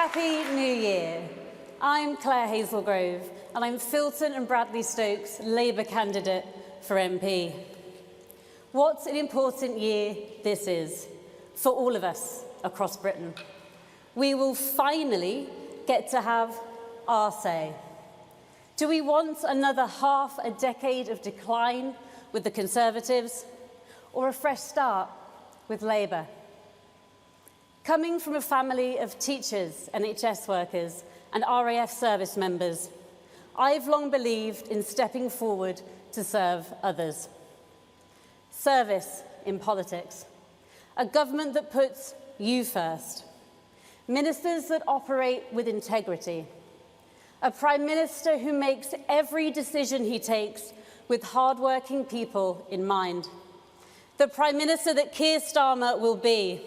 Happy New Year. I'm Claire Hazelgrove, and I'm Filton and Bradley Stokes' Labour candidate for MP. What an important year this is for all of us across Britain. We will finally get to have our say. Do we want another half a decade of decline with the Conservatives, or a fresh start with Labour? Coming from a family of teachers, NHS workers and RAF service members, I've long believed in stepping forward to serve others. Service in politics. A government that puts you first. Ministers that operate with integrity. A Prime Minister who makes every decision he takes with hard-working people in mind. The Prime Minister that Keir Starmer will be.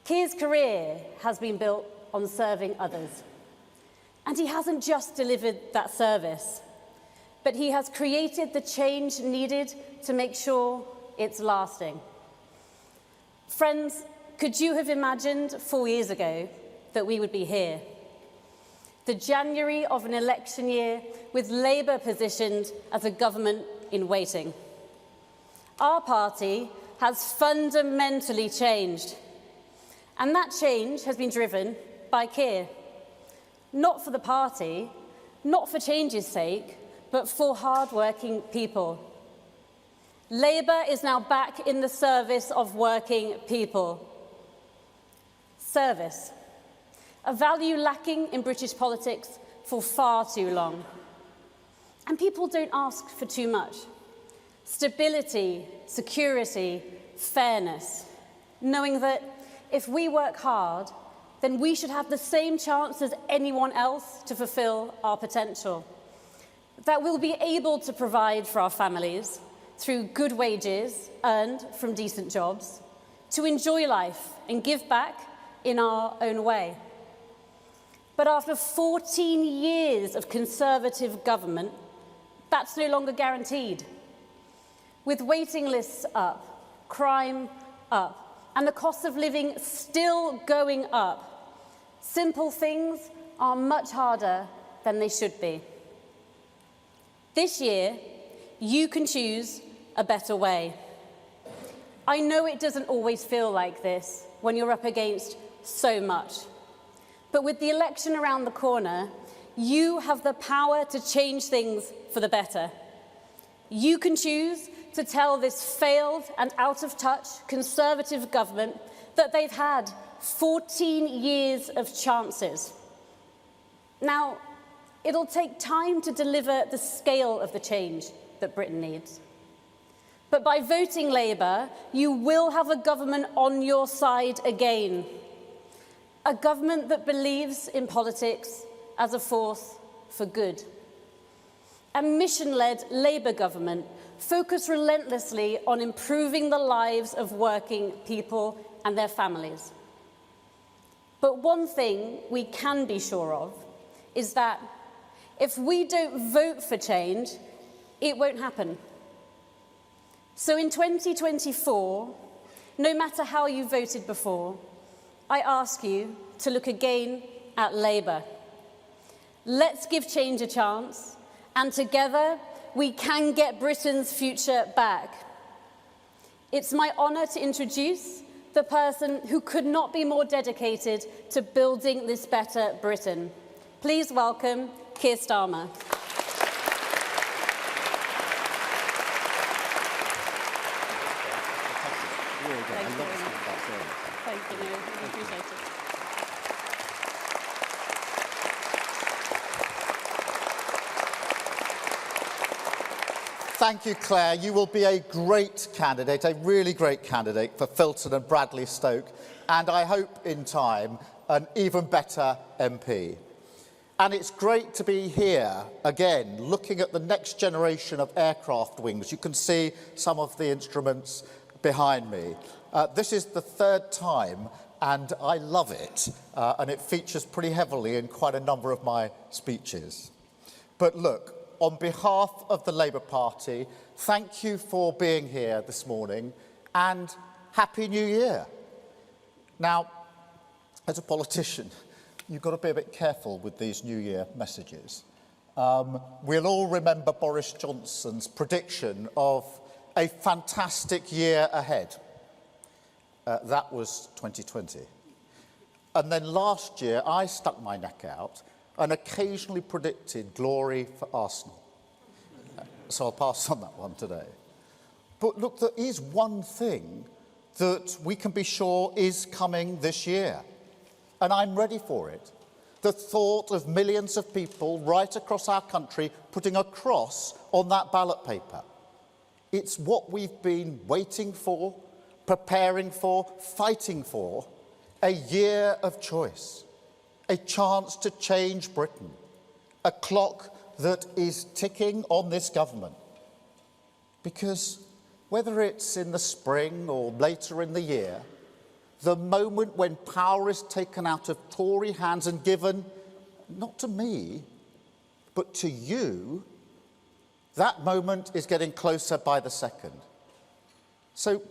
Keir's career has been built on serving others. And he hasn't just delivered that service, but he has created the change needed to make sure it's lasting. Friends, could you have imagined 4 years ago that we would be here? The January of an election year with Labour positioned as a government in waiting. Our party has fundamentally changed. And that change has been driven by Keir. Not for the party, not for change's sake, but for hard-working people. Labour is now back in the service of working people. Service. A value lacking in British politics for far too long. And people don't ask for too much. Stability, security, fairness. Knowing that if we work hard, then we should have the same chance as anyone else to fulfil our potential. That we'll be able to provide for our families through good wages earned from decent jobs, to enjoy life and give back in our own way. But after 14 years of Conservative government, that's no longer guaranteed. With waiting lists up, crime up, and the cost of living still going up, simple things are much harder than they should be. This year, you can choose a better way. I know it doesn't always feel like this when you're up against so much. But with the election around the corner, you have the power to change things for the better. You can choose to tell this failed and out-of-touch Conservative government that they've had 14 years of chances. Now, it'll take time to deliver the scale of the change that Britain needs. But by voting Labour, you will have a government on your side again. A government that believes in politics as a force for good. A mission-led Labour government focused relentlessly on improving the lives of working people and their families. But one thing we can be sure of is that if we don't vote for change, it won't happen. So in 2024, no matter how you voted before, I ask you to look again at Labour. Let's give change a chance, and together we can get Britain's future back. It's my honour to introduce the person who could not be more dedicated to building this better Britain. Please welcome Keir Starmer. Thank you, Neil. I appreciate it. Thank you, Claire. You will be a great candidate, a really great candidate for Filton and Bradley Stoke, and I hope in time an even better MP. And it's great to be here again, looking at the next generation of aircraft wings. You can see some of the instruments behind me. This is the third time, and I love it, and it features pretty heavily in quite a number of my speeches. But look, on behalf of the Labour Party, thank you for being here this morning, and Happy New Year. Now, as a politician, you've got to be a bit careful with these New Year messages. We'll all remember Boris Johnson's prediction of a fantastic year ahead. That was 2020. And then last year, I stuck my neck out and occasionally predicted glory for Arsenal. So I'll pass on that one today. But look, there is one thing that we can be sure is coming this year, and I'm ready for it. The thought of millions of people right across our country putting a cross on that ballot paper. It's what we've been waiting for, preparing for, fighting for, a year of choice, a chance to change Britain, a clock that is ticking on this government. Because whether it's in the spring or later in the year, the moment when power is taken out of Tory hands and given, not to me, but to you, that moment is getting closer by the second. So,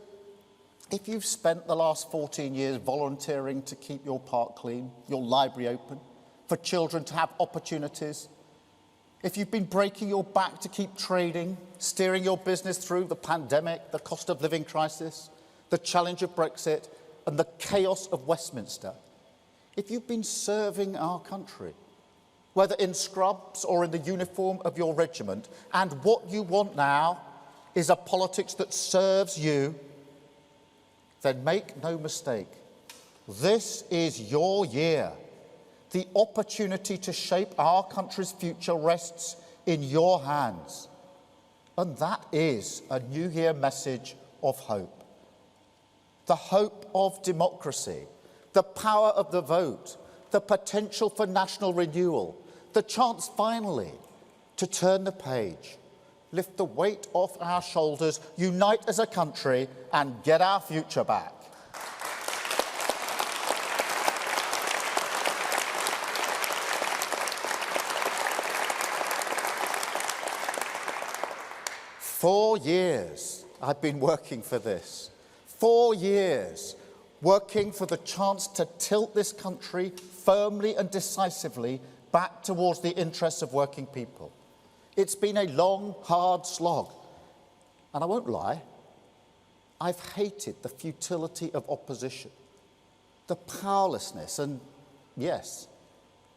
if you've spent the last 14 years volunteering to keep your park clean, your library open, for children to have opportunities, if you've been breaking your back to keep trading, steering your business through the pandemic, the cost of living crisis, the challenge of Brexit, and the chaos of Westminster, if you've been serving our country, whether in scrubs or in the uniform of your regiment, and what you want now is a politics that serves you, then make no mistake, this is your year. The opportunity to shape our country's future rests in your hands. And that is a New Year message of hope. The hope of democracy, the power of the vote, the potential for national renewal, the chance finally to turn the page, lift the weight off our shoulders, unite as a country and get our future back. For 4 years I've been working for this. 4 years working for the chance to tilt this country firmly and decisively back towards the interests of working people. It's been a long, hard slog. And I won't lie, I've hated the futility of opposition, the powerlessness and, yes,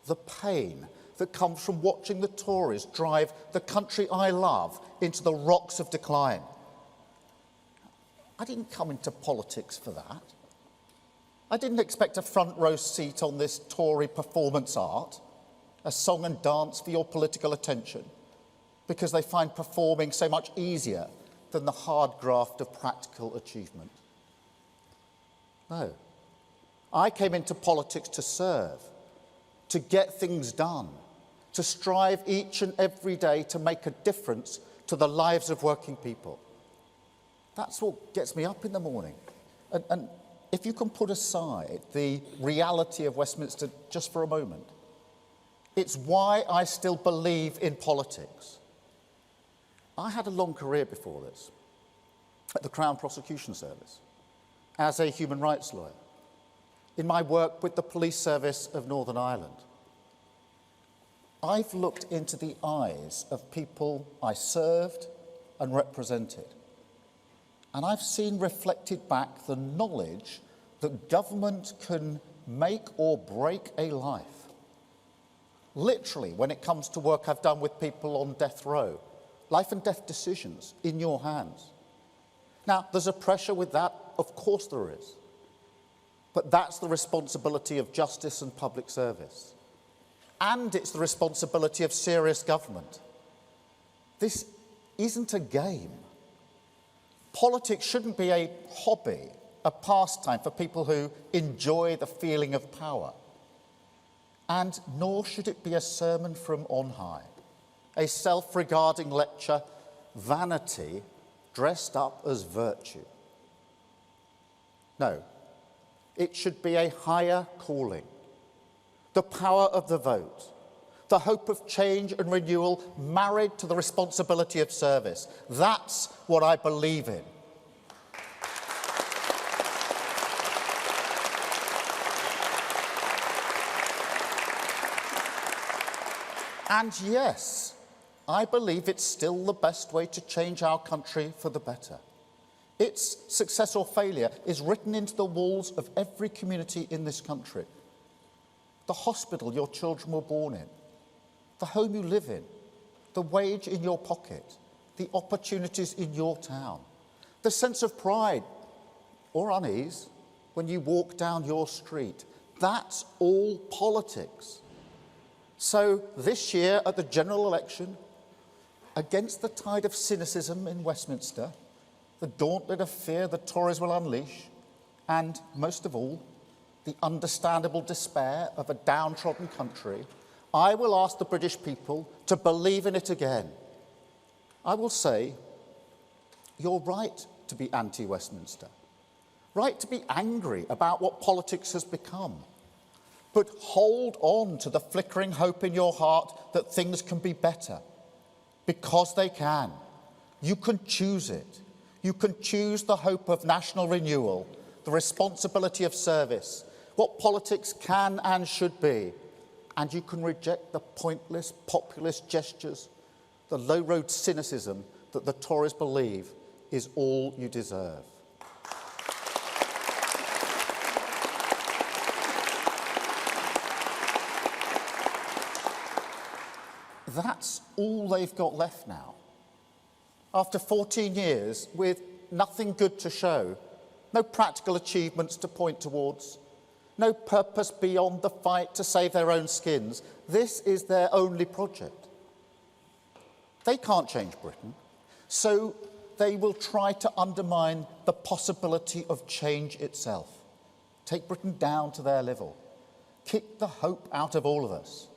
the pain that comes from watching the Tories drive the country I love into the rocks of decline. I didn't come into politics for that. I didn't expect a front row seat on this Tory performance art, a song and dance for your political attention, because they find performing so much easier than the hard graft of practical achievement. No. I came into politics to serve, to get things done, to strive each and every day to make a difference to the lives of working people. That's what gets me up in the morning. And if you can put aside the reality of Westminster just for a moment, it's why I still believe in politics. I had a long career before this at the Crown Prosecution Service, as a human rights lawyer, in my work with the Police Service of Northern Ireland. I've looked into the eyes of people I served and represented, and I've seen reflected back the knowledge that government can make or break a life. Literally, when it comes to work I've done with people on death row, life and death decisions in your hands. Now, there's a pressure with that, of course there is. But that's the responsibility of justice and public service. And it's the responsibility of serious government. This isn't a game. Politics shouldn't be a hobby, a pastime for people who enjoy the feeling of power. And nor should it be a sermon from on high, a self-regarding lecture, vanity dressed up as virtue. No, it should be a higher calling, the power of the vote, the hope of change and renewal married to the responsibility of service. That's what I believe in. And yes, I believe it's still the best way to change our country for the better. Its success or failure is written into the walls of every community in this country. The hospital your children were born in, the home you live in, the wage in your pocket, the opportunities in your town, the sense of pride or unease when you walk down your street. That's all politics. So this year at the general election, against the tide of cynicism in Westminster, the gauntlet of fear the Tories will unleash, and most of all, the understandable despair of a downtrodden country, I will ask the British people to believe in it again. I will say, you're right to be anti-Westminster, right to be angry about what politics has become, but hold on to the flickering hope in your heart that things can be better, because they can. You can choose it. You can choose the hope of national renewal, the responsibility of service, what politics can and should be, and you can reject the pointless populist gestures, the low-road cynicism that the Tories believe is all you deserve. That's all they've got left now. After 14 years, with nothing good to show, no practical achievements to point towards, no purpose beyond the fight to save their own skins, this is their only project. They can't change Britain, so they will try to undermine the possibility of change itself, take Britain down to their level, kick the hope out of all of us.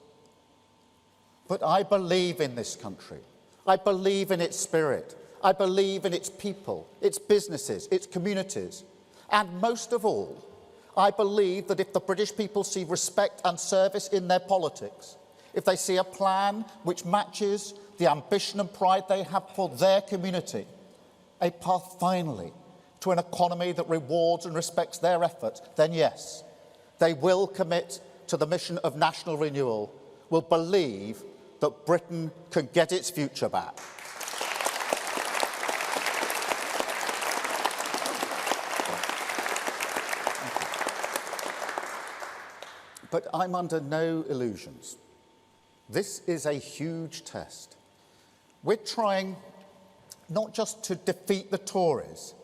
But I believe in this country. I believe in its spirit. I believe in its people, its businesses, its communities. And most of all, I believe that if the British people see respect and service in their politics, if they see a plan which matches the ambition and pride they have for their community, a path finally to an economy that rewards and respects their efforts, then yes, they will commit to the mission of national renewal, will believe that Britain can get its future back. But I'm under no illusions. This is a huge test. We're trying not just to defeat the Tories,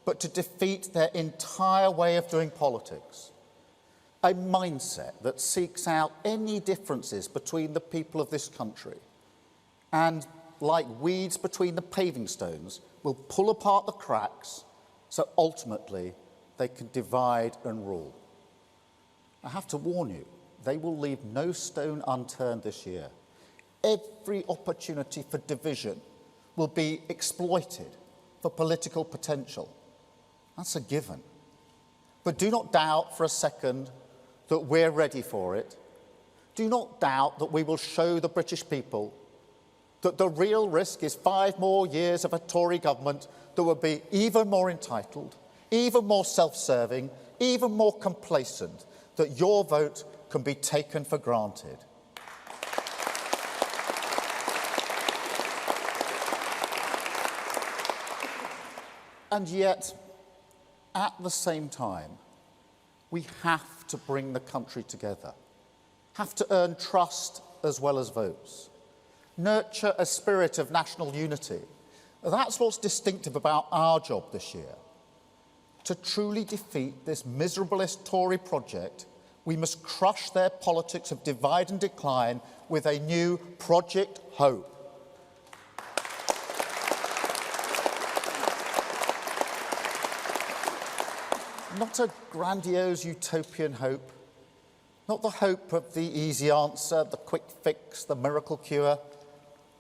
but to defeat their entire way of doing politics. A mindset that seeks out any differences between the people of this country and, like weeds between the paving stones, will pull apart the cracks so ultimately they can divide and rule. I have to warn you, they will leave no stone unturned this year. Every opportunity for division will be exploited for political potential. That's a given. But do not doubt for a second that we're ready for it. Do not doubt that we will show the British people that the real risk is 5 more years of a Tory government that will be even more entitled, even more self-serving, even more complacent, that your vote can be taken for granted. And yet, at the same time, we have to bring the country together, have to earn trust as well as votes, nurture a spirit of national unity. That's what's distinctive about our job this year. To truly defeat this miserablest Tory project, we must crush their politics of divide and decline with a new Project Hope. Not a grandiose utopian hope, not the hope of the easy answer, the quick fix, the miracle cure.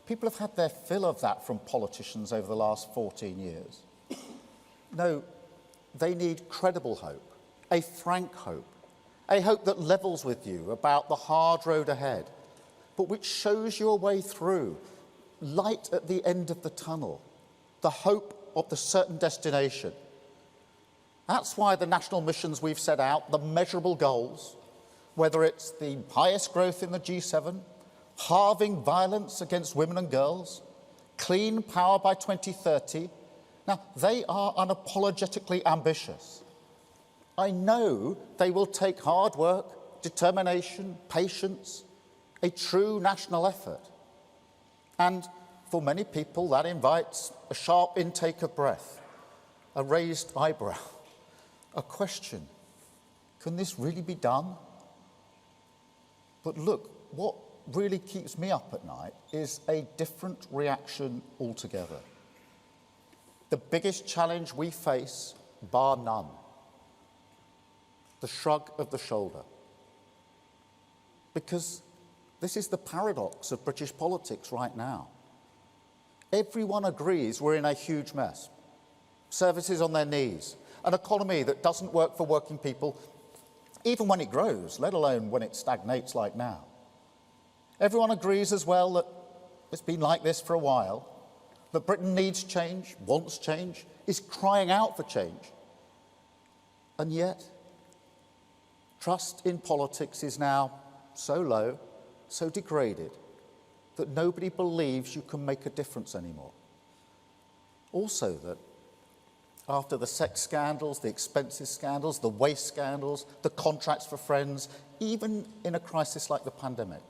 People have had their fill of that from politicians over the last 14 years. No, they need credible hope, a frank hope, a hope that levels with you about the hard road ahead, but which shows you a way through, light at the end of the tunnel, the hope of the certain destination. That's why the national missions we've set out, the measurable goals, whether it's the highest growth in the G7, halving violence against women and girls, clean power by 2030. Now, they are unapologetically ambitious. I know they will take hard work, determination, patience, a true national effort. And for many people, that invites a sharp intake of breath, a raised eyebrow, a question. Can this really be done? But look, what really keeps me up at night is a different reaction altogether. The biggest challenge we face, bar none, the shrug of the shoulder. Because this is the paradox of British politics right now. Everyone agrees we're in a huge mess. Services on their knees, an economy that doesn't work for working people, even when it grows, let alone when it stagnates like now. Everyone agrees as well that it's been like this for a while, that Britain needs change, wants change, is crying out for change. And yet, trust in politics is now so low, so degraded, that nobody believes you can make a difference anymore. Also that after the sex scandals, the expenses scandals, the waste scandals, the contracts for friends, even in a crisis like the pandemic,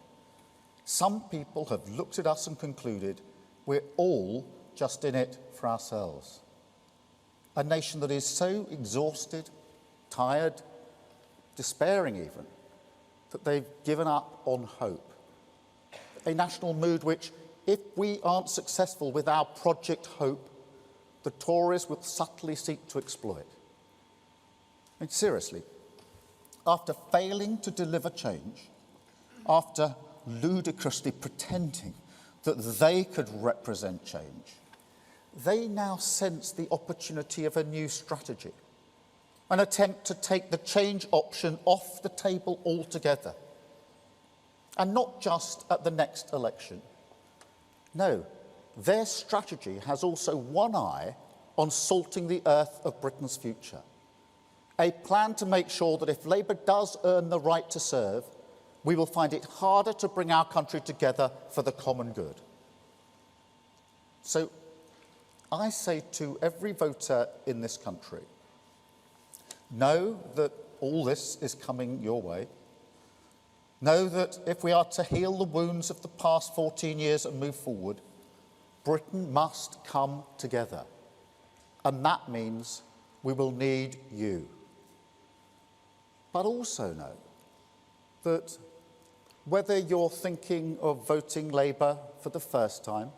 some people have looked at us and concluded we're all just in it for ourselves. A nation that is so exhausted, tired, despairing even, that they've given up on hope. A national mood which, if we aren't successful with our Project Hope, the Tories will subtly seek to exploit. And seriously, after failing to deliver change, after ludicrously pretending that they could represent change, they now sense the opportunity of a new strategy, an attempt to take the change option off the table altogether. And not just at the next election. No, their strategy has also one eye on salting the earth of Britain's future. A plan to make sure that if Labour does earn the right to serve, we will find it harder to bring our country together for the common good. So I say to every voter in this country, know that all this is coming your way. Know that if we are to heal the wounds of the past 14 years and move forward, Britain must come together. And that means we will need you. But also know that whether you're thinking of voting Labour for the first time,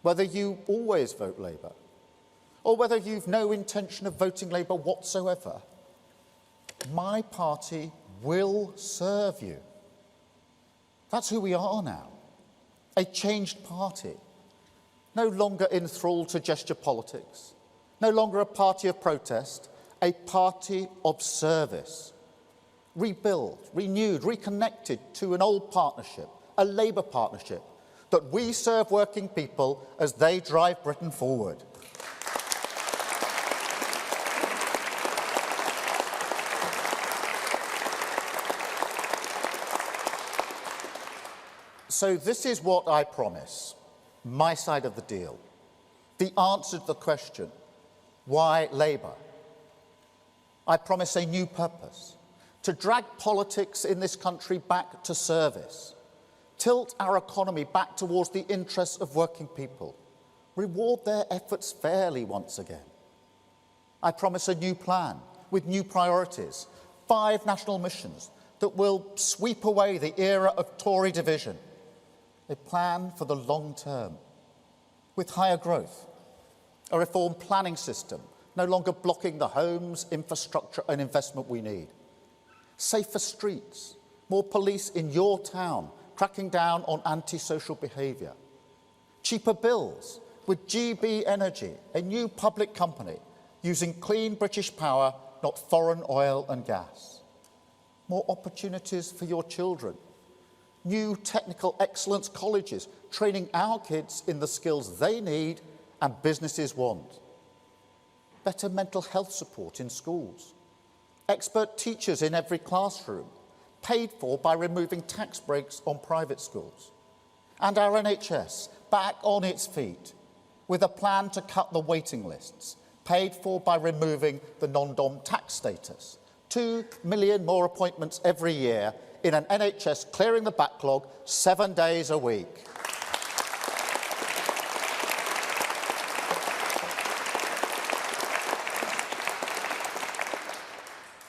whether you always vote Labour, or whether you've no intention of voting Labour whatsoever, my party will serve you. That's who we are now, a changed party, no longer enthralled to gesture politics, no longer a party of protest, a party of service, rebuilt, renewed, reconnected to an old partnership, a Labour partnership, that we serve working people as they drive Britain forward. So this is what I promise, my side of the deal. The answer to the question, why Labour? I promise a new purpose, to drag politics in this country back to service, tilt our economy back towards the interests of working people, reward their efforts fairly once again. I promise a new plan with new priorities, 5 national missions that will sweep away the era of Tory division, a plan for the long term, with higher growth, a reformed planning system, no longer blocking the homes, infrastructure and investment we need, safer streets, more police in your town, cracking down on antisocial behaviour, cheaper bills with GB Energy, a new public company using clean British power, not foreign oil and gas, more opportunities for your children, new technical excellence colleges, training our kids in the skills they need and businesses want. Better mental health support in schools. Expert teachers in every classroom. paid for by removing tax breaks on private schools. And our NHS back on its feet with a plan to cut the waiting lists, paid for by removing the non-dom tax status. 2 million more appointments every year in an NHS clearing the backlog 7 days a week.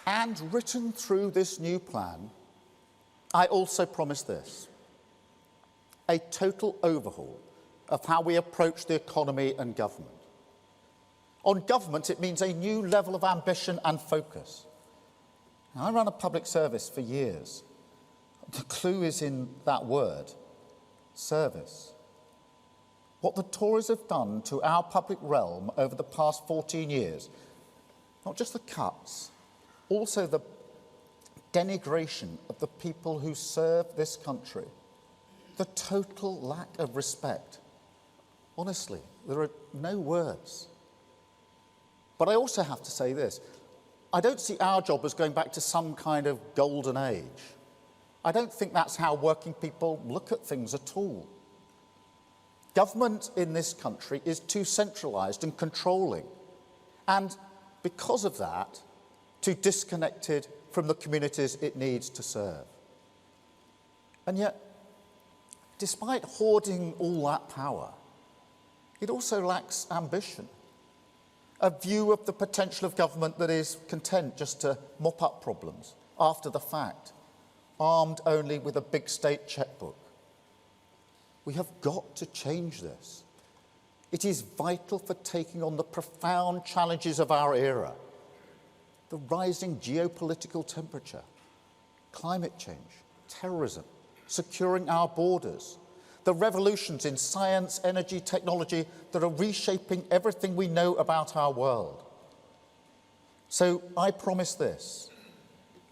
And written through this new plan, I also promise this: a total overhaul of how we approach the economy and government. On government, it means a new level of ambition and focus. Now, I ran a public service for years. The clue is in that word, service. What the Tories have done to our public realm over the past 14 years, not just the cuts, also the denigration of the people who serve this country, the total lack of respect. Honestly, there are no words. But I also have to say this: I don't see our job as going back to some kind of golden age. I don't think that's how working people look at things at all. Government in this country is too centralised and controlling, and because of that, too disconnected from the communities it needs to serve. And yet, despite hoarding all that power, it also lacks ambition, a view of the potential of government that is content just to mop up problems after the fact, armed only with a big state chequebook. We have got to change this. It is vital for taking on the profound challenges of our era: the rising geopolitical temperature, climate change, terrorism, securing our borders, the revolutions in science, energy, technology that are reshaping everything we know about our world. So I promise this: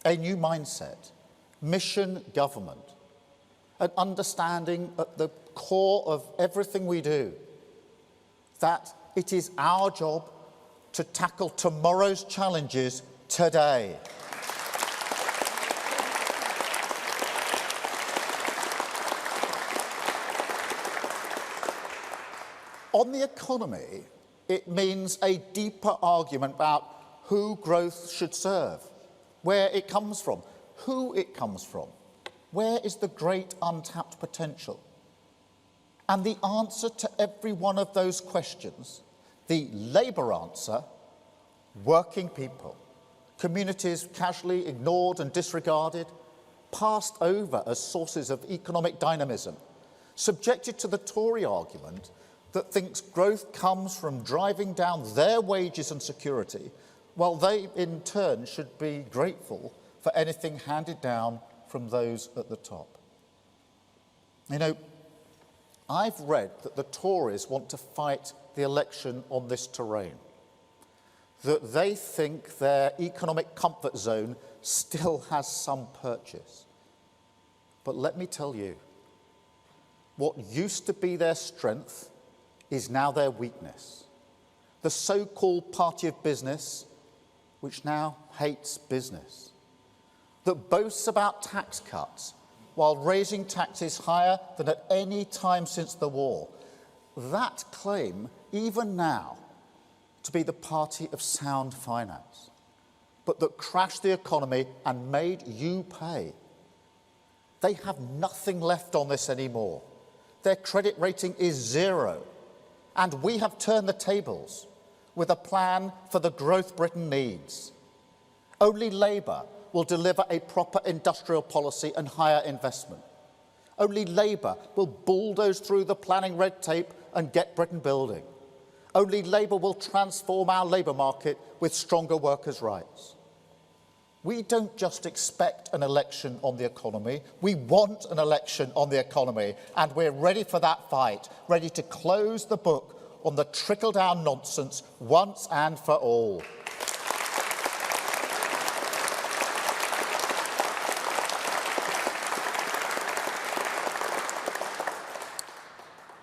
a new mindset, mission government, an understanding at the core of everything we do that it is our job to tackle tomorrow's challenges today. On the economy, it means a deeper argument about who growth should serve, where it comes from, who it comes from, where is the great untapped potential. And the answer to every one of those questions, the Labour answer: working people, communities casually ignored and disregarded, passed over as sources of economic dynamism, subjected to the Tory argument that thinks growth comes from driving down their wages and security, while they in turn should be grateful for anything handed down from those at the top. You know, I've read that the Tories want to fight the election on this terrain, that they think their economic comfort zone still has some purchase. But let me tell you, what used to be their strength is now their weakness. The so-called party of business, which now hates business, that boasts about tax cuts while raising taxes higher than at any time since the war. That claim, even now, to be the party of sound finance, but that crashed the economy and made you pay. They have nothing left on this anymore. Their credit rating is 0. And we have turned the tables with a plan for the growth Britain needs. Only Labour will deliver a proper industrial policy and higher investment. Only Labour will bulldoze through the planning red tape and get Britain building. Only Labour will transform our labour market with stronger workers' rights. We don't just expect an election on the economy, we want an election on the economy, and we're ready for that fight, ready to close the book on the trickle-down nonsense once and for all.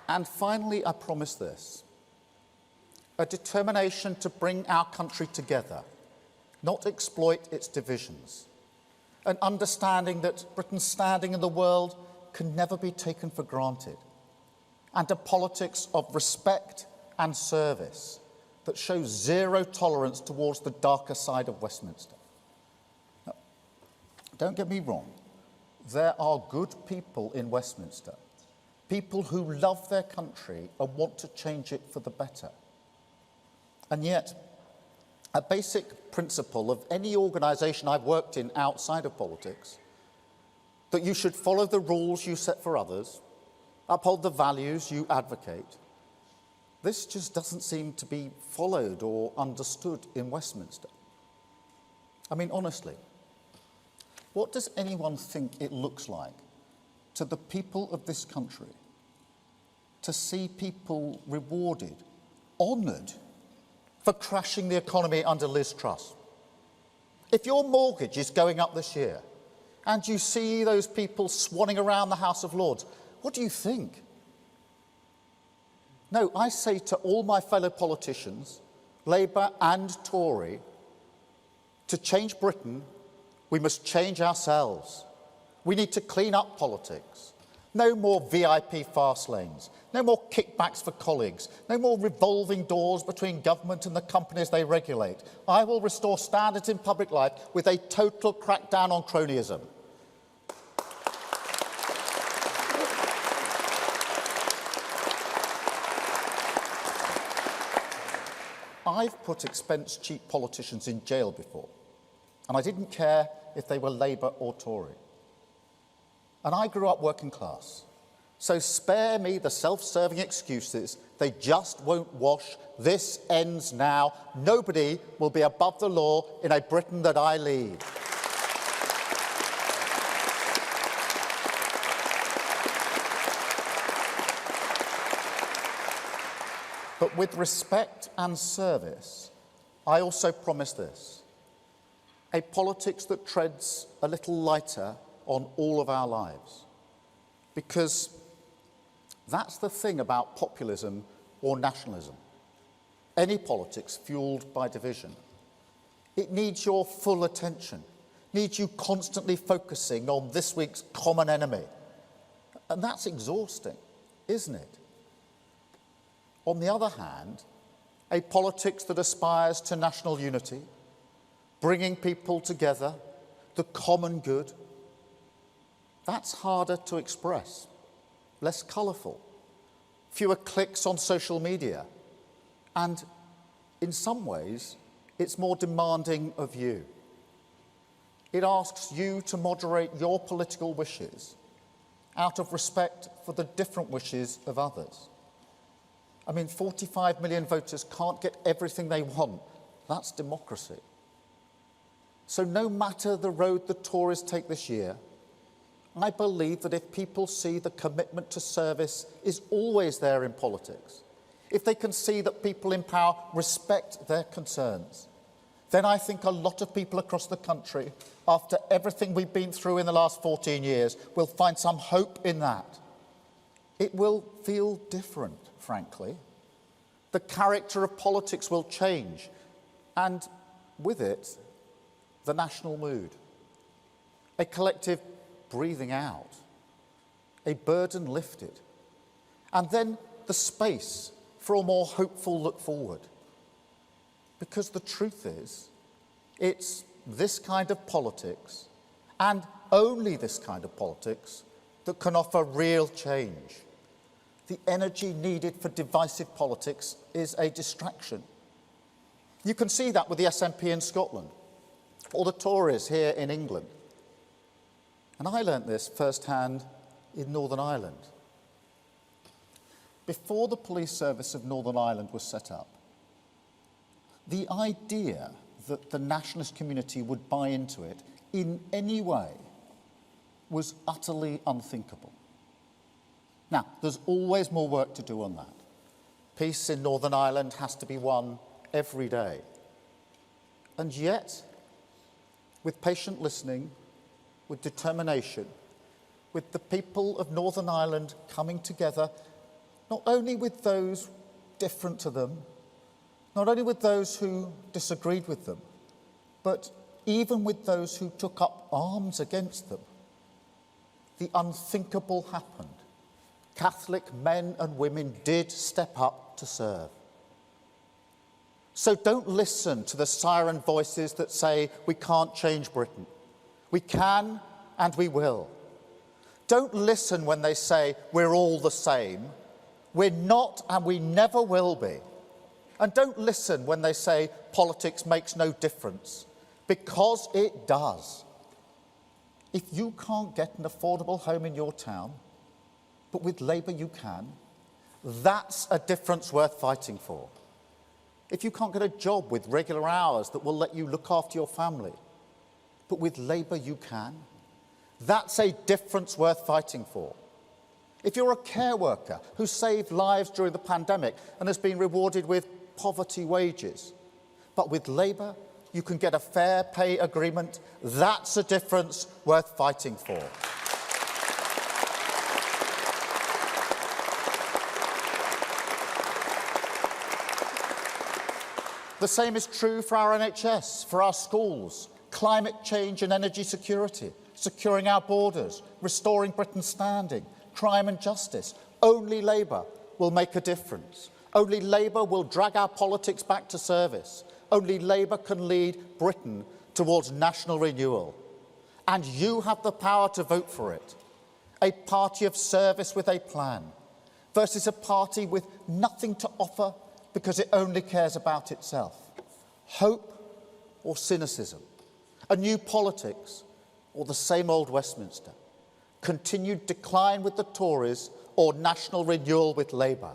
And finally, I promise this: a determination to bring our country together, not exploit its divisions. an understanding that Britain's standing in the world can never be taken for granted, and a politics of respect and service that shows zero tolerance towards the darker side of Westminster. Now, don't get me wrong, there are good people in Westminster, people who love their country and want to change it for the better. And yet, a basic principle of any organisation I've worked in outside of politics, that you should follow the rules you set for others, uphold the values you advocate. This just doesn't seem to be followed or understood in Westminster. I mean, honestly, what does anyone think it looks like to the people of this country to see people rewarded, honoured, for crashing the economy under Liz Truss? If your mortgage is going up this year and you see those people swanning around the House of Lords, what do you think? No, I say to all my fellow politicians, Labour and Tory, to change Britain, we must change ourselves. We need to clean up politics. No more VIP fast lanes, no more kickbacks for colleagues, no more revolving doors between government and the companies they regulate. I will restore standards in public life with a total crackdown on cronyism. I've put expense-cheap politicians in jail before, and I didn't care if they were Labour or Tory. And I grew up working class, so spare me the self-serving excuses. They just won't wash. This ends now. Nobody will be above the law in a Britain that I lead. But with respect and service, I also promise this: a politics that treads a little lighter on all of our lives. Because that's the thing about populism or nationalism. Any politics fueled by division. It needs your full attention, needs you constantly focusing on this week's common enemy. And that's exhausting, isn't it? On the other hand, a politics that aspires to national unity, bringing people together, the common good, that's harder to express, less colourful, fewer clicks on social media, and in some ways, it's more demanding of you. It asks you to moderate your political wishes out of respect for the different wishes of others. I mean, 45 million voters can't get everything they want. That's democracy. So no matter the road the Tories take this year, I believe that if people see the commitment to service is always there in politics, if they can see that people in power respect their concerns, then I think a lot of people across the country, after everything we've been through in the last 14 years, will find some hope in that. It will feel different, frankly. The character of politics will change, and with it, the national mood. A collective breathing out, a burden lifted, and then the space for a more hopeful look forward. Because the truth is, it's this kind of politics, and only this kind of politics, that can offer real change. The energy needed for divisive politics is a distraction. You can see that with the SNP in Scotland, or the Tories here in England. And I learnt this firsthand in Northern Ireland. Before the police service of Northern Ireland was set up, the idea that the nationalist community would buy into it in any way was utterly unthinkable. Now, there's always more work to do on that. Peace in Northern Ireland has to be won every day. And yet, with patient listening, with determination, with the people of Northern Ireland coming together, not only with those different to them, not only with those who disagreed with them, but even with those who took up arms against them. The unthinkable happened. Catholic men and women did step up to serve. So don't listen to the siren voices that say we can't change Britain. We can and we will. Don't listen when they say we're all the same. We're not and we never will be. And don't listen when they say politics makes no difference, because it does. If you can't get an affordable home in your town, but with Labour you can, that's a difference worth fighting for. If you can't get a job with regular hours that will let you look after your family, but with Labour you can, that's a difference worth fighting for. If you're a care worker who saved lives during the pandemic and has been rewarded with poverty wages, but with Labour you can get a fair pay agreement, that's a difference worth fighting for. The same is true for our NHS, for our schools, climate change and energy security, securing our borders, restoring Britain's standing, crime and justice. Only Labour will make a difference. Only Labour will drag our politics back to service. Only Labour can lead Britain towards national renewal. And you have the power to vote for it. A party of service with a plan versus a party with nothing to offer because it only cares about itself. Hope or cynicism? A new politics or the same old Westminster? Continued decline with the Tories or national renewal with Labour?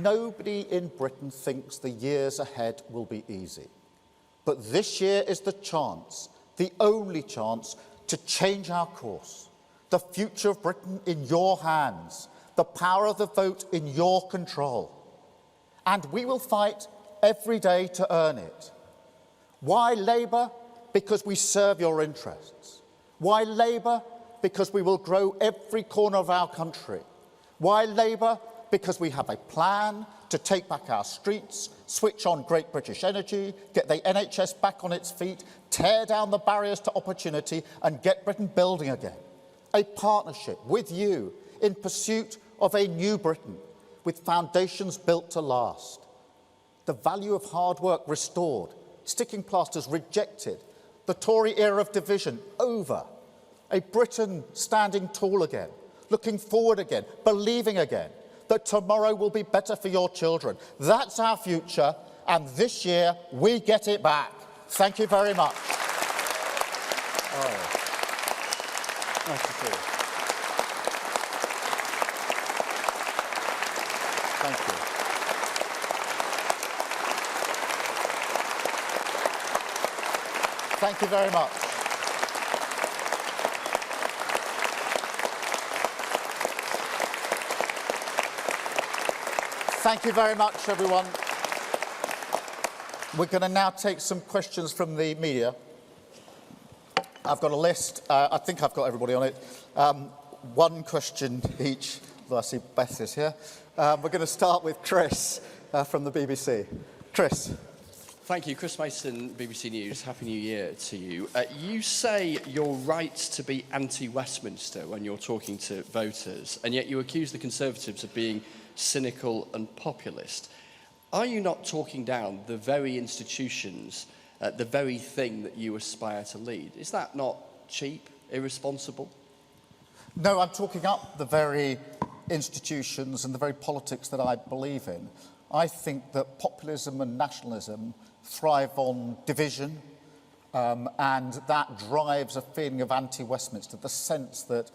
Nobody in Britain thinks the years ahead will be easy. But this year is the chance, the only chance, to change our course. The future of Britain in your hands. The power of the vote in your control. And we will fight every day to earn it. Why Labour? Because we serve your interests. Why Labour? Because we will grow every corner of our country. Why Labour? Because we have a plan to take back our streets, switch on Great British Energy, get the NHS back on its feet, tear down the barriers to opportunity and get Britain building again. A partnership with you in pursuit of a new Britain with foundations built to last. The value of hard work restored, sticking plasters rejected, the Tory era of division over, a Britain standing tall again, looking forward again, believing again that tomorrow will be better for your children. That's our future, and this year we get it back. Thank you very much. Oh. Nice to see you. Thank you. Thank you very much. Thank you very much, everyone. We're going to now take some questions from the media. I've got a list. I think I've got everybody on it. One question each. Though I see Beth is here. We're going to start with Chris from the BBC. Chris. Thank you. Chris Mason, BBC News. Happy New Year to you. You say you're right to be anti-Westminster when you're talking to voters, and yet you accuse the Conservatives of being cynical and populist. Are you not talking down the very institutions, the very thing that you aspire to lead? Is that not cheap, irresponsible? No, I'm talking up the very institutions and the very politics that I believe in. I think that populism and nationalism thrive on division, and that drives a feeling of anti-Westminster, the sense that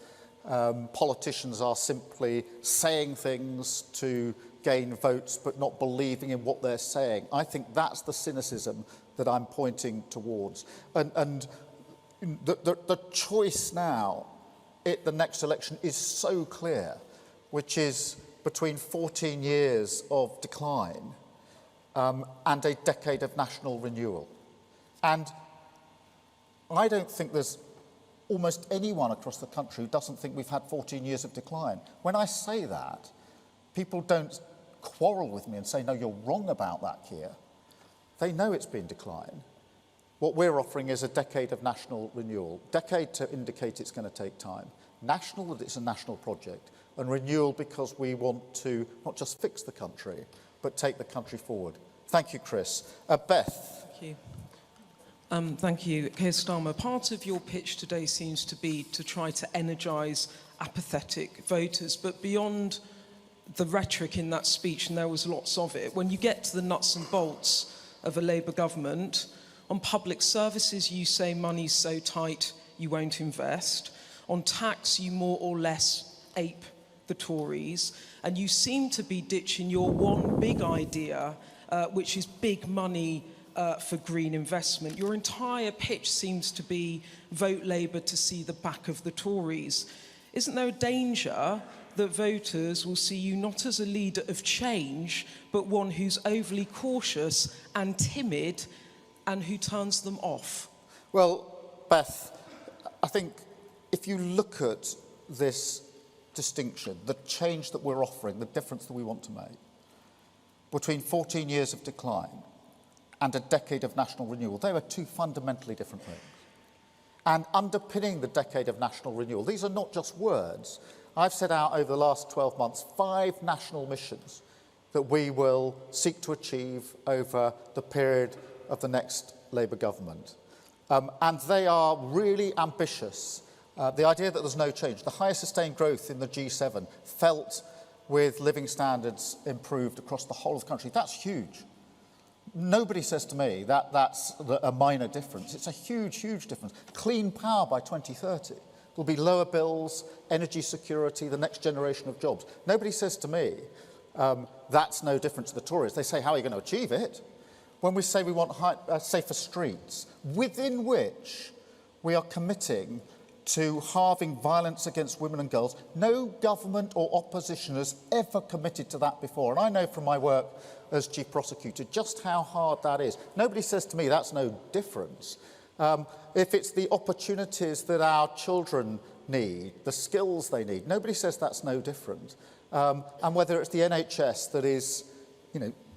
politicians are simply saying things to gain votes but not believing in what they're saying. I think that's the cynicism that I'm pointing towards. And the choice now at the next election is so clear, which is between 14 years of decline and a decade of national renewal. And I don't think there's almost anyone across the country who doesn't think we've had 14 years of decline. When I say that, People don't quarrel with me and say, no, you're wrong about that, Keir. They know it's been decline. What we're offering is a decade of national renewal. Decade to indicate it's going to take time. National, that it's a national project. And renewal because we want to not just fix the country, but take the country forward. Thank you, Chris. Beth. Thank you. Thank you, Keir Starmer. Part of your pitch today seems to be to try to energise apathetic voters, but beyond the rhetoric in that speech, and there was lots of it, when you get to the nuts and bolts of a Labour government, on public services you say money's so tight you won't invest. On tax you more or less ape the Tories, and you seem to be ditching your one big idea, which is big money for green investment. Your entire pitch seems to be vote Labour to see the back of the Tories. Isn't there a danger that voters will see you not as a leader of change, but one who's overly cautious and timid and who turns them off? Well, Beth, I think if you look at this distinction, the change that we're offering, the difference that we want to make, between 14 years of decline and a decade of national renewal, they were two fundamentally different things. And underpinning the decade of national renewal, these are not just words. I've set out over the last 12 months 5 national missions that we will seek to achieve over the period of the next Labour government. And they are really ambitious. The idea that there's no change, the highest sustained growth in the G7 felt with living standards improved across the whole of the country, that's huge. Nobody says to me that that's a minor difference. It's a huge, huge difference. Clean power by 2030. There'll be lower bills, energy security, the next generation of jobs. Nobody says to me that's no different to the Tories. They say, how are you going to achieve it? When we say we want safer streets, within which we are committing to halving violence against women and girls, no government or opposition has ever committed to that before. And I know from my work as Chief Prosecutor just how hard that is. Nobody says to me that's no difference. If it's the opportunities that our children need, the skills they need, nobody says that's no different. And whether it's the NHS that is,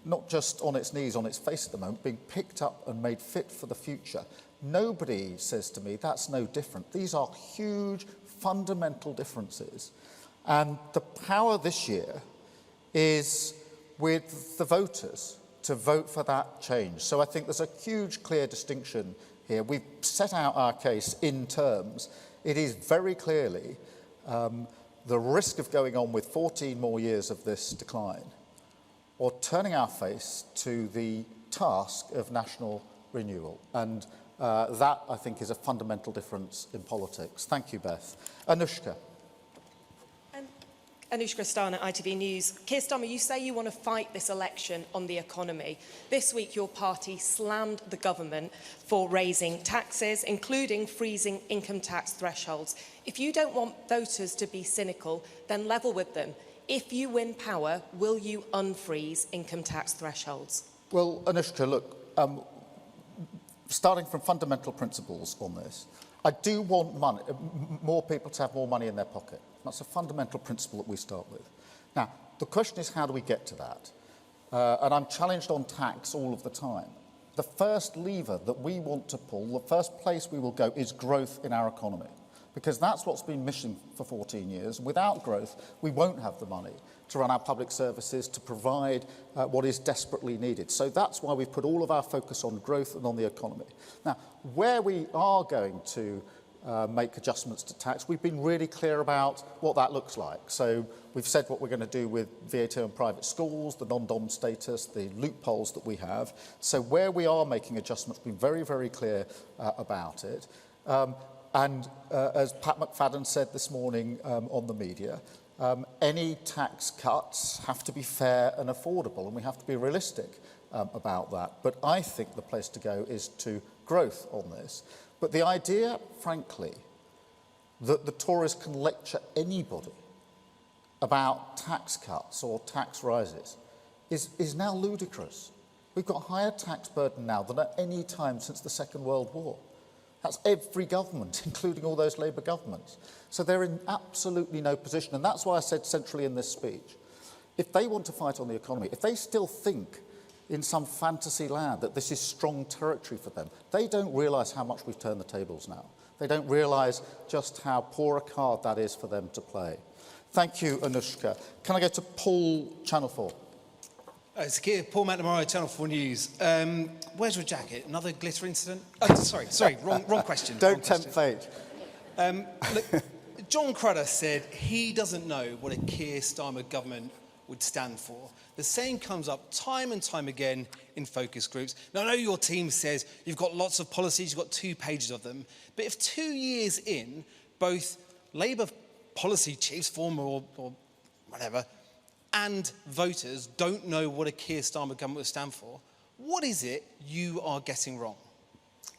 not just on its knees, on its face at the moment, being picked up and made fit for the future, nobody says to me that's no different. These are huge, fundamental differences. And the power this year is with the voters to vote for that change. So I think there's a huge, clear distinction here. We've set out our case in terms. It is very clearly the risk of going on with 14 more years of this decline, or turning our face to the task of national renewal. And that, I think, is a fundamental difference in politics. Thank you, Beth. Anushka. Anushka Stana, ITV News. Keir Starmer, you say you want to fight this election on the economy. This week, your party slammed the government for raising taxes, including freezing income tax thresholds. If you don't want voters to be cynical, then level with them. If you win power, will you unfreeze income tax thresholds? Well, Anushka, look, starting from fundamental principles on this, I do want more people to have more money in their pocket. That's a fundamental principle that we start with. Now, the question is, how do we get to that? And I'm challenged on tax all of the time. The first lever that we want to pull, the first place we will go, is growth in our economy. Because that's what's been missing for 14 years. Without growth, we won't have the money to run our public services, to provide what is desperately needed. So that's why we've put all of our focus on growth and on the economy. Now, where we are going to make adjustments to tax, we've been really clear about what that looks like. So we've said what we're going to do with VAT on private schools, the non-dom status, the loopholes that we have. So where we are making adjustments, we've been very, very clear about it. And as Pat McFadden said this morning on the media, any tax cuts have to be fair and affordable, and we have to be realistic about that. But I think the place to go is to growth on this. But the idea, frankly, that the Tories can lecture anybody about tax cuts or tax rises is now ludicrous. We've got a higher tax burden now than at any time since the Second World War. That's every government, including all those Labour governments. So they're in absolutely no position. And that's why I said centrally in this speech, if they want to fight on the economy, if they still think in some fantasy land that this is strong territory for them, they don't realise how much we've turned the tables now. They don't realise just how poor a card that is for them to play. Thank you, Anushka. Can I go to Paul, Channel 4? It's Keir, Paul McNamara, Channel 4 News. Where's your jacket? Another glitter incident? Sorry, wrong question. Don't tempt fate. Look, John Crudder said he doesn't know what a Keir Starmer government would stand for. The same comes up time and time again in focus groups. Now, I know your team says you've got lots of policies, you've got 2 pages of them, but if 2 years in, both Labour policy chiefs, former or whatever, and voters don't know what a Keir Starmer government would stand for, what is it you are getting wrong?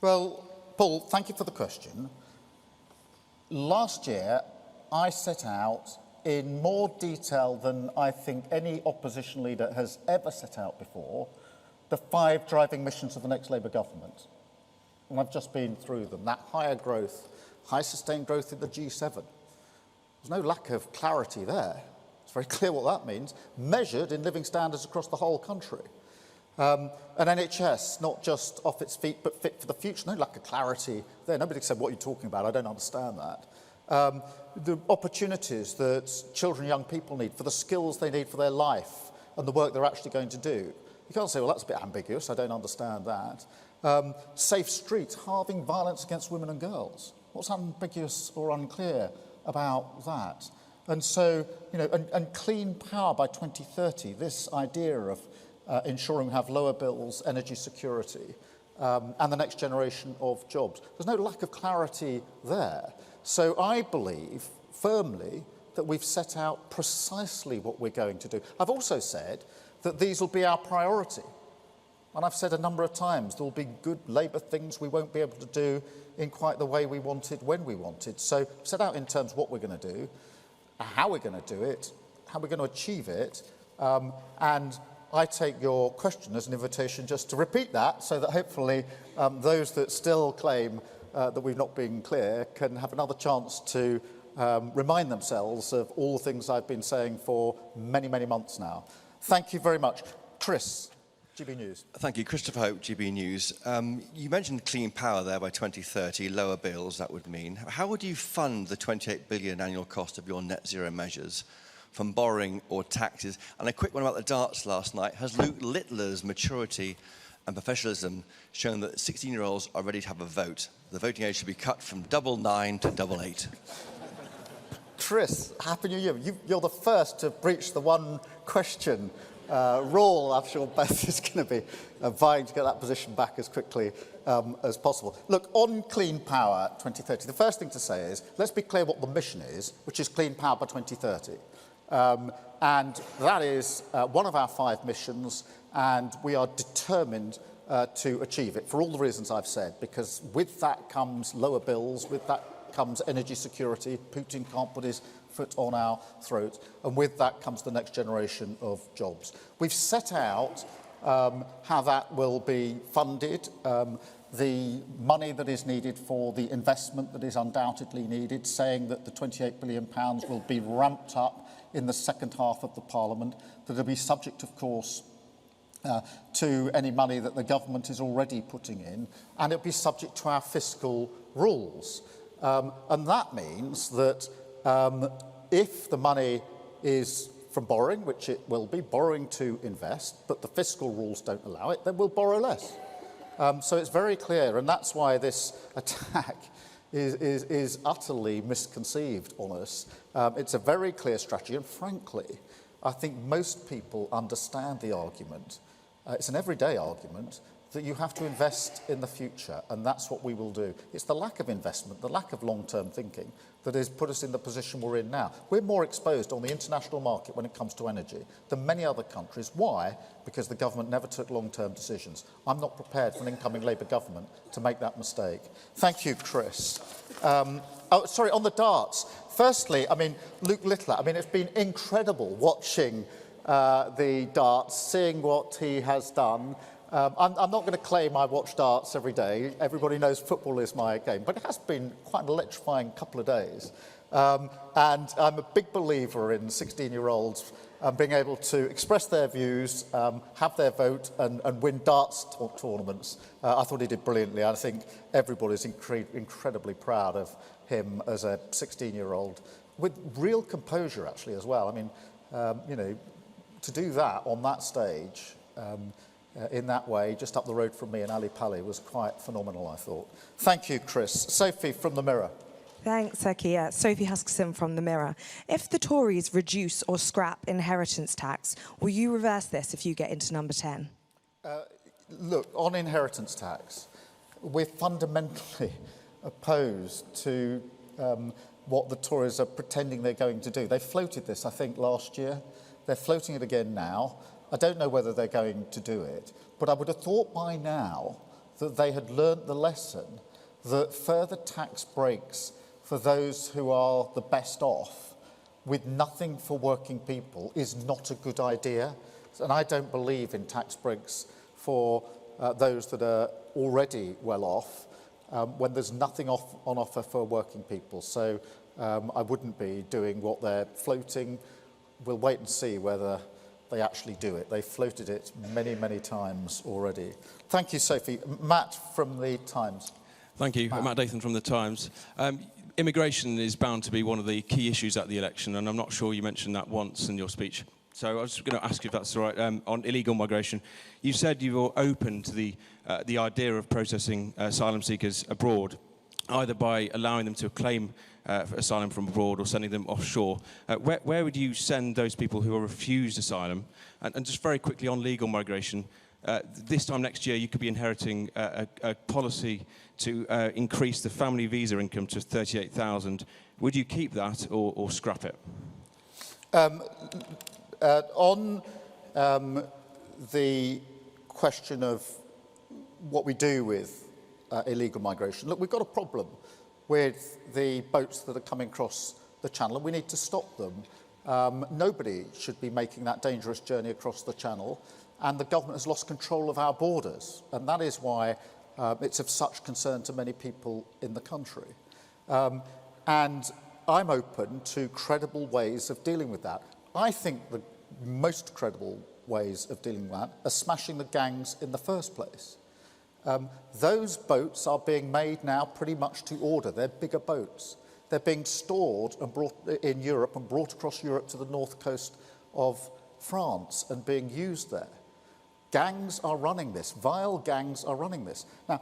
Well, Paul, thank you for the question. Last year, I set out in more detail than I think any opposition leader has ever set out before, the 5 driving missions of the next Labour government. And I've just been through them. That higher growth, high sustained growth in the G7. There's no lack of clarity there. It's very clear what that means, measured in living standards across the whole country. An NHS, not just off its feet, but fit for the future. No lack of clarity there. Nobody said, what are you talking about? I don't understand that. The opportunities that children and young people need for the skills they need for their life and the work they're actually going to do. You can't say, well, that's a bit ambiguous, I don't understand that. Safe streets, halving violence against women and girls. What's ambiguous or unclear about that? And so, and clean power by 2030, this idea of ensuring we have lower bills, energy security, and the next generation of jobs. There's no lack of clarity there. So I believe firmly that we've set out precisely what we're going to do. I've also said that these will be our priority. And I've said a number of times there will be good Labour things we won't be able to do in quite the way we wanted when we wanted. So set out in terms of what we're going to do, how we're going to do it, how we're going to achieve it, and I take your question as an invitation just to repeat that so that hopefully those that still claim that we've not been clear can have another chance to remind themselves of all the things I've been saying for many, many months now. Thank you very much. Chris, GB News. Thank you. Christopher Hope, GB News. You mentioned clean power there by 2030, lower bills, that would mean. How would you fund the 28 billion annual cost of your net zero measures? From borrowing or taxes? And a quick one about the darts last night. Has Luke Littler's maturity and professionalism shown that 16-year-olds are ready to have a vote? The voting age should be cut from 99 to 88. Chris, Happy New Year. You're the first to breach the one question rule. I'm sure Beth is going to be vying to get that position back as quickly as possible. Look, on clean power 2030, the first thing to say is, let's be clear what the mission is, which is clean power by 2030. And that is one of our 5 missions, and we are determined to achieve it for all the reasons I've said, because with that comes lower bills, with that comes energy security. Putin can't put his foot on our throat, and with that comes the next generation of jobs. We've set out how that will be funded, the money that is needed for the investment that is undoubtedly needed, saying that the £28 billion will be ramped up in the second half of the Parliament, that will be subject, of course, to any money that the government is already putting in, and it'll be subject to our fiscal rules. And that means that if the money is from borrowing, which it will be, borrowing to invest, but the fiscal rules don't allow it, then we'll borrow less. So it's very clear, and that's why this attack is utterly misconceived on us. It's a very clear strategy, and frankly, I think most people understand the argument. It's an everyday argument that you have to invest in the future, and that's what we will do. It's the lack of investment, the lack of long-term thinking that has put us in the position we're in now. We're more exposed on the international market when it comes to energy than many other countries. Why? Because the government never took long-term decisions. I'm not prepared for an incoming Labour government to make that mistake. Thank you, Chris. Sorry, on the darts. Firstly, Luke Littler, it's been incredible watching the darts, seeing what he has done. I'm not going to claim I watch darts every day. Everybody knows football is my game, but it has been quite an electrifying couple of days. And I'm a big believer in 16-year-olds and being able to express their views, have their vote and win darts tournaments. I thought he did brilliantly. I think everybody's incredibly proud of him as a 16-year-old, with real composure actually as well. I mean, you know, to do that on that stage in that way, just up the road from me in Ali Pali, was quite phenomenal, I thought. Thank you, Chris. Sophie from The Mirror. Thanks, Keir. Sophie Huskisson from The Mirror. If the Tories reduce or scrap inheritance tax, will you reverse this if you get into number 10? Look, on inheritance tax, we're fundamentally opposed to what the Tories are pretending they're going to do. They floated this, I think, last year. They're floating it again now. I don't know whether they're going to do it, but I would have thought by now that they had learnt the lesson that further tax breaks for those who are the best off with nothing for working people is not a good idea. And I don't believe in tax breaks for those that are already well off when there's nothing on offer for working people. So I wouldn't be doing what they're floating. We'll wait and see whether they actually do it. They floated it many, many times already. Thank you, Sophie. Matt from The Times. Thank you. Matt Dathan from The Times. Immigration is bound to be one of the key issues at the election, and I'm not sure you mentioned that once in your speech. So I was going to ask you if that's all right, on illegal migration. You said you were open to the idea of processing asylum seekers abroad, either by allowing them to claim for asylum from abroad or sending them offshore. Where would you send those people who are refused asylum? And just very quickly on legal migration, this time next year you could be inheriting a policy to increase the family visa income to $38,000. Would you keep that or scrap it? On the question of what we do with illegal migration, look, we've got a problem with the boats that are coming across the channel, and we need to stop them. Nobody should be making that dangerous journey across the channel, and the government has lost control of our borders, and that is why it's of such concern to many people in the country. And I'm open to credible ways of dealing with that. I think the most credible ways of dealing with that are smashing the gangs in the first place. Those boats are being made now pretty much to order. They're bigger boats. They're being stored and brought in Europe and brought across Europe to the north coast of France and being used there. Gangs are running this. Vile gangs are running this. Now,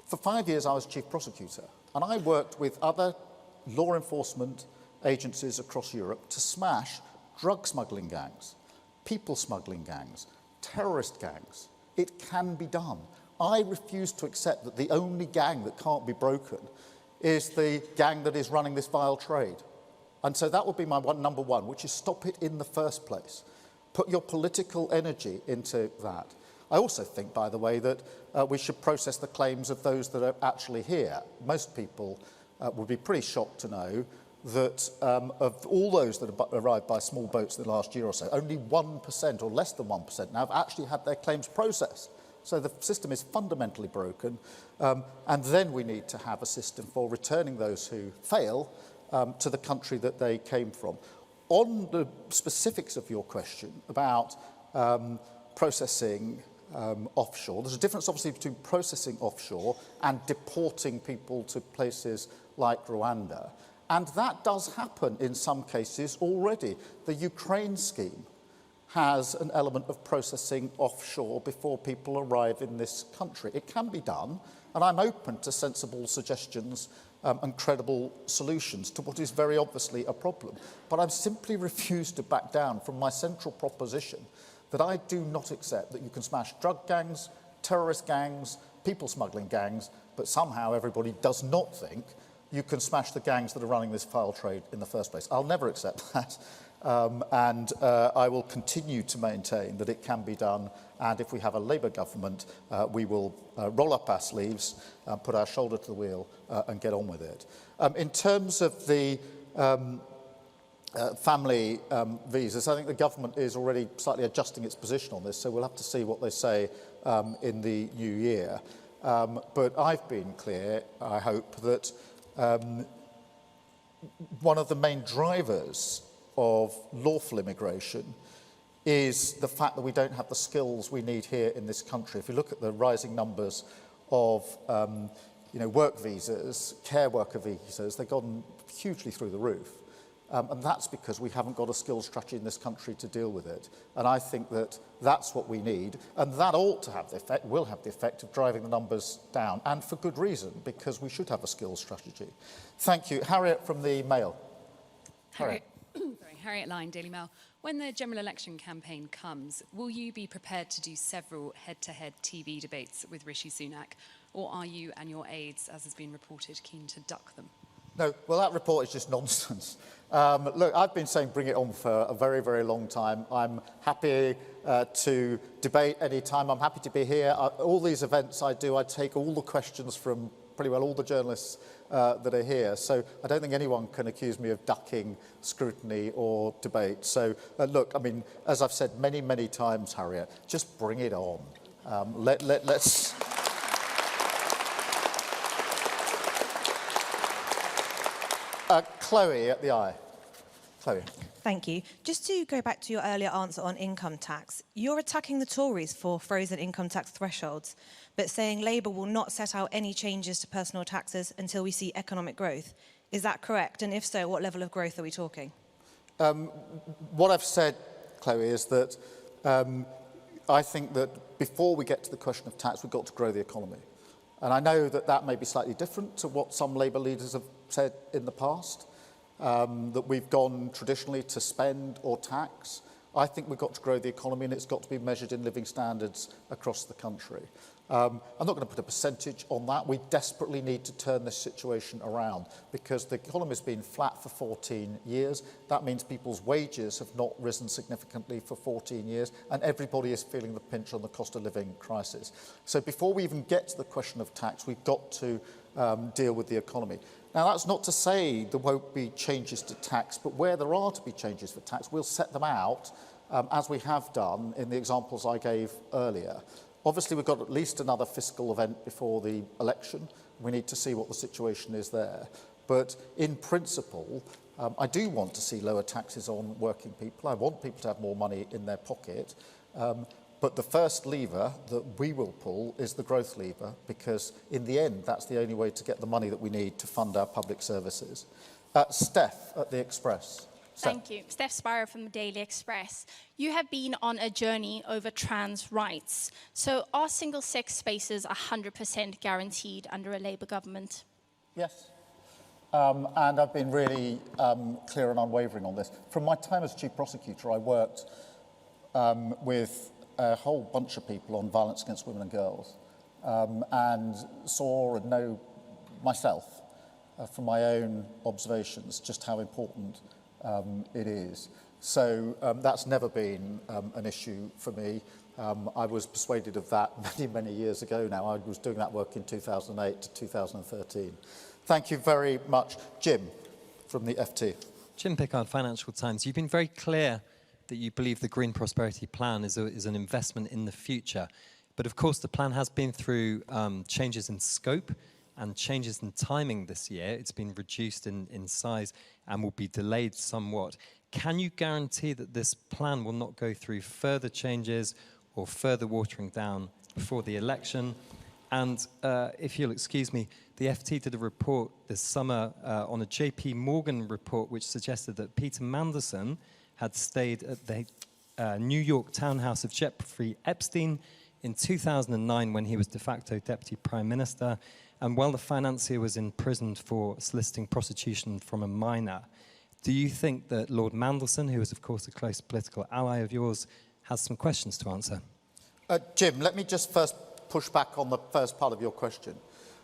for 5 years I was chief prosecutor, and I worked with other law enforcement agencies across Europe to smash drug smuggling gangs, people smuggling gangs, terrorist gangs. It can be done. I refuse to accept that the only gang that can't be broken is the gang that is running this vile trade. And so that would be my number one, which is stop it in the first place. Put your political energy into that. I also think, by the way, that we should process the claims of those that are actually here. Most people would be pretty shocked to know that of all those that have arrived by small boats in the last year or so, only 1% or less than 1% now have actually had their claims processed. So the system is fundamentally broken, and then we need to have a system for returning those who fail to the country that they came from. On the specifics of your question about processing offshore, there's a difference obviously between processing offshore and deporting people to places like Rwanda. And that does happen in some cases already. The Ukraine scheme has an element of processing offshore before people arrive in this country. It can be done, and I'm open to sensible suggestions and credible solutions to what is very obviously a problem. But I've simply refused to back down from my central proposition that I do not accept that you can smash drug gangs, terrorist gangs, people smuggling gangs, but somehow everybody does not think you can smash the gangs that are running this foul trade in the first place. I'll never accept that. And I will continue to maintain that it can be done, and if we have a Labour government, we will roll up our sleeves, put our shoulder to the wheel and get on with it. In terms of the family visas, I think the government is already slightly adjusting its position on this, so we'll have to see what they say in the new year. But I've been clear, I hope, that one of the main drivers of lawful immigration is the fact that we don't have the skills we need here in this country. If you look at the rising numbers of work visas, care worker visas, they've gone hugely through the roof. And that's because we haven't got a skills strategy in this country to deal with it. And I think that that's what we need. And that ought to have the effect, will have the effect of driving the numbers down. And for good reason, because we should have a skills strategy. Thank you. Harriet from the Mail. Harriet Line, Daily Mail. When the general election campaign comes, will you be prepared to do several head-to-head TV debates with Rishi Sunak? Or are you and your aides, as has been reported, keen to duck them? No, well, that report is just nonsense. Look, I've been saying bring it on for a very, very long time. I'm happy to debate any time. I'm happy to be here. All these events I do, I take all the questions from pretty well all the journalists that are here. So I don't think anyone can accuse me of ducking scrutiny or debate. So look, I mean, as I've said many, many times, Harriet, just bring it on. Let's... Chloe at the Eye. Chloe. Thank you. Just to go back to your earlier answer on income tax, you're attacking the Tories for frozen income tax thresholds, but saying Labour will not set out any changes to personal taxes until we see economic growth. Is that correct? And if so, what level of growth are we talking? What I've said, Chloe, is that I think that before we get to the question of tax, we've got to grow the economy. And I know that that may be slightly different to what some Labour leaders have said in the past, that we've gone traditionally to spend or tax. I think we've got to grow the economy, and it's got to be measured in living standards across the country. I'm not going to put a percentage on that. We desperately need to turn this situation around because the economy has been flat for 14 years. That means people's wages have not risen significantly for 14 years, and everybody is feeling the pinch on the cost of living crisis. So before we even get to the question of tax, we've got to deal with the economy. Now, that's not to say there won't be changes to tax, but where there are to be changes for tax, we'll set them out, as we have done in the examples I gave earlier. Obviously, we've got at least another fiscal event before the election. We need to see what the situation is there. But in principle, I do want to see lower taxes on working people. I want people to have more money in their pocket. But the first lever that we will pull is the growth lever, because in the end, that's the only way to get the money that we need to fund our public services. Steph at the Express. Thank you. Steph Spiro from the Daily Express. You have been on a journey over trans rights. So are single-sex spaces 100% guaranteed under a Labour government? Yes. And I've been really clear and unwavering on this. From my time as Chief Prosecutor, I worked with a whole bunch of people on violence against women and girls, and saw and know myself from my own observations just how important it is. So that's never been an issue for me. I was persuaded of that many, many years ago now. I was doing that work in 2008 to 2013. Thank you very much. Jim from the FT. Jim Pickard, Financial Times. You've been very clear that you believe the Green Prosperity Plan is an investment in the future. But of course, the plan has been through changes in scope and changes in timing this year. It's been reduced in size and will be delayed somewhat. Can you guarantee that this plan will not go through further changes or further watering down before the election? And if you'll excuse me, the FT did a report this summer on a JP Morgan report which suggested that Peter Mandelson had stayed at the New York townhouse of Jeffrey Epstein in 2009 when he was de facto Deputy Prime Minister, and while the financier was imprisoned for soliciting prostitution from a minor. Do you think that Lord Mandelson, who is of course a close political ally of yours, has some questions to answer? Jim, let me just first push back on the first part of your question.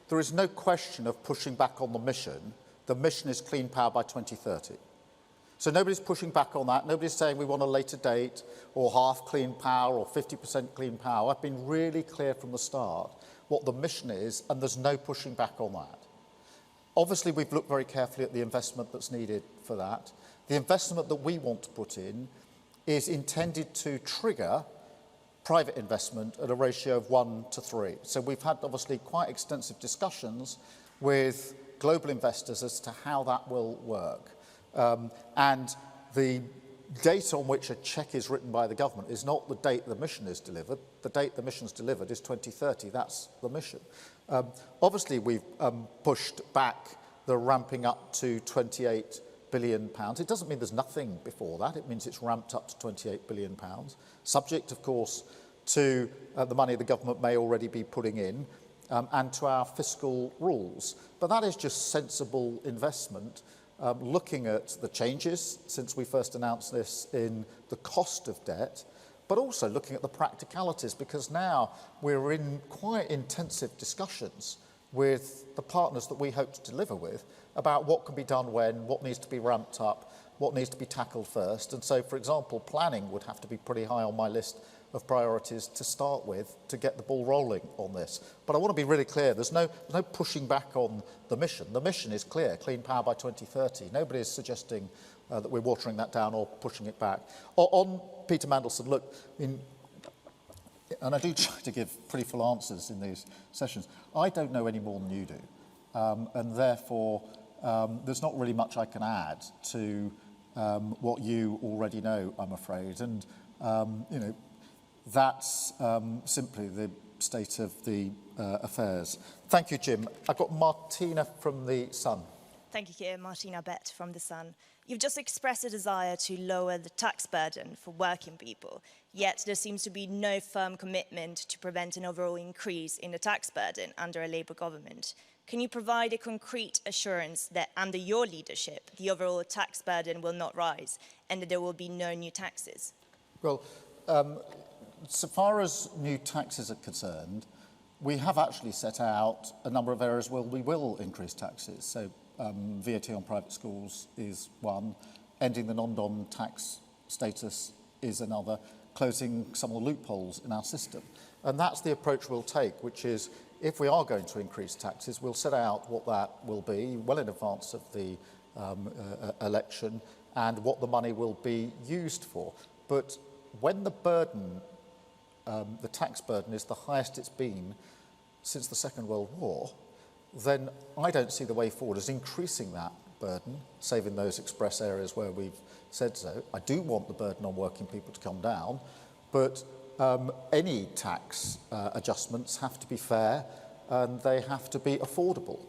There is no question of pushing back on the mission. The mission is clean power by 2030. So nobody's pushing back on that. Nobody's saying we want a later date or half clean power or 50% clean power. I've been really clear from the start what the mission is, and there's no pushing back on that. Obviously, we've looked very carefully at the investment that's needed for that. The investment that we want to put in is intended to trigger private investment at a ratio of 1 to 3. So we've had, obviously, quite extensive discussions with global investors as to how that will work. And the date on which a cheque is written by the government is not the date the mission is delivered. The date the mission's delivered is 2030. That's the mission. Obviously, we've pushed back the ramping up to £28 billion. It doesn't mean there's nothing before that. It means it's ramped up to £28 billion, subject, of course, to the money the government may already be putting in and to our fiscal rules. But that is just sensible investment, looking at the changes since we first announced this in the cost of debt, but also looking at the practicalities, because now we're in quite intensive discussions with the partners that we hope to deliver with about what can be done when, what needs to be ramped up, what needs to be tackled first. And so, for example, planning would have to be pretty high on my list of priorities to start with to get the ball rolling on this. But I want to be really clear, there's no pushing back on the mission. The mission is clear, clean power by 2030. Nobody is suggesting that we're watering that down or pushing it back. On Peter Mandelson, look, and I do try to give pretty full answers in these sessions, I don't know any more than you do. And therefore, there's not really much I can add to what you already know, I'm afraid. And, you know, that's simply the state of the affairs. Thank you, Jim. I've got Martina from The Sun. Thank you, Keir. Martina Bett from The Sun. You've just expressed a desire to lower the tax burden for working people, yet there seems to be no firm commitment to prevent an overall increase in the tax burden under a Labour government. Can you provide a concrete assurance that under your leadership, the overall tax burden will not rise and that there will be no new taxes? Well, so far as new taxes are concerned, we have actually set out a number of areas where we will increase taxes. So VAT on private schools is one, ending the non-dom tax status is another, closing some of the loopholes in our system. And that's the approach we'll take, which is if we are going to increase taxes, we'll set out what that will be well in advance of the election and what the money will be used for. But when the burden, the tax burden is the highest it's been since the Second World War, then I don't see the way forward as increasing that burden, save in those express areas where we've said so. I do want the burden on working people to come down, but any tax adjustments have to be fair and they have to be affordable.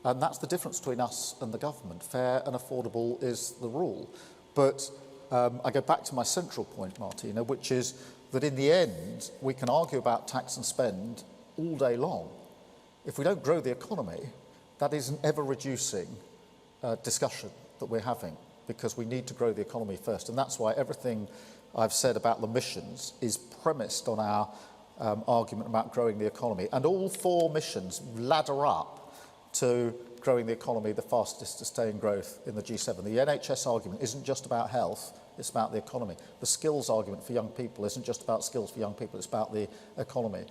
And that's the difference between us and the government. Fair and affordable is the rule. But I go back to my central point, Martina, which is that in the end, we can argue about tax and spend all day long. If we don't grow the economy, that is an ever-reducing discussion that we're having, because we need to grow the economy first. And that's why everything I've said about the missions is premised on our argument about growing the economy. And all four missions ladder up to growing the economy the fastest sustained growth in the G7. The NHS argument isn't just about health, it's about the economy. The skills argument for young people isn't just about skills for young people, it's about the economy.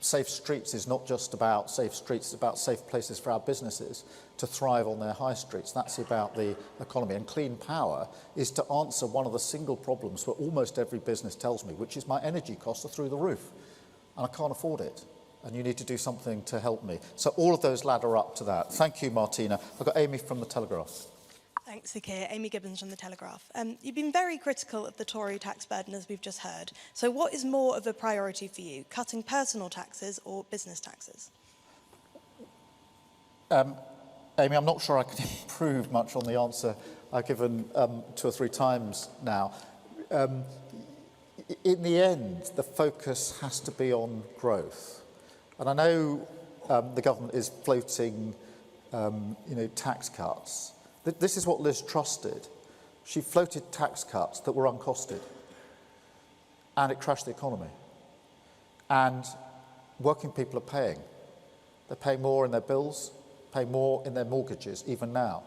Safe streets is not just about safe streets, it's about safe places for our businesses to thrive on their high streets. That's about the economy. And clean power is to answer one of the single problems that almost every business tells me, which is my energy costs are through the roof and I can't afford it. And you need to do something to help me. So all of those ladder up to that. Thank you, Martina. I've got Amy from The Telegraph. Thanks, Keir. Amy Gibbons from The Telegraph. You've been very critical of the Tory tax burden, as we've just heard. So what is more of a priority for you, cutting personal taxes or business taxes? Amy, I'm not sure I can improve much on the answer I've given 2 or 3 times now. In the end, the focus has to be on growth. And I know the government is floating, tax cuts. This is what Liz Truss did. She floated tax cuts that were uncosted. And it crashed the economy. And working people are paying. They're paying more in their bills, paying more in their mortgages, even now.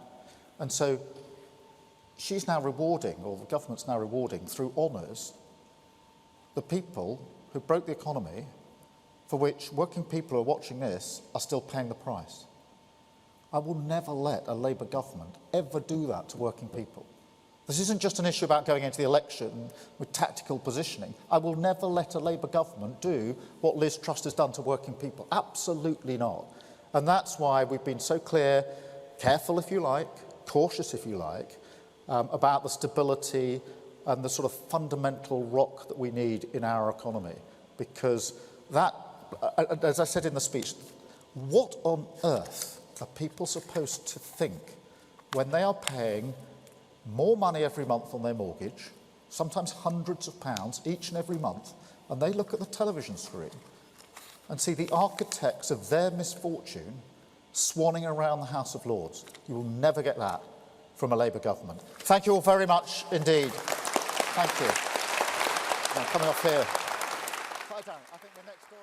And so she's now rewarding, or the government's now rewarding, through honours, the people who broke the economy, for which working people who are watching this are still paying the price. I will never let a Labour government ever do that to working people. This isn't just an issue about going into the election with tactical positioning. I will never let a Labour government do what Liz Truss has done to working people. Absolutely not. And that's why we've been so clear, careful if you like, cautious if you like, about the stability and the sort of fundamental rock that we need in our economy. Because that, as I said in the speech, what on earth are people supposed to think when they are paying more money every month on their mortgage, sometimes hundreds of pounds each and every month, and they look at the television screen and see the architects of their misfortune swanning around the House of Lords? You will never get that from a Labour government. Thank you all very much indeed. Thank you. Now, coming off here. I think we're next door.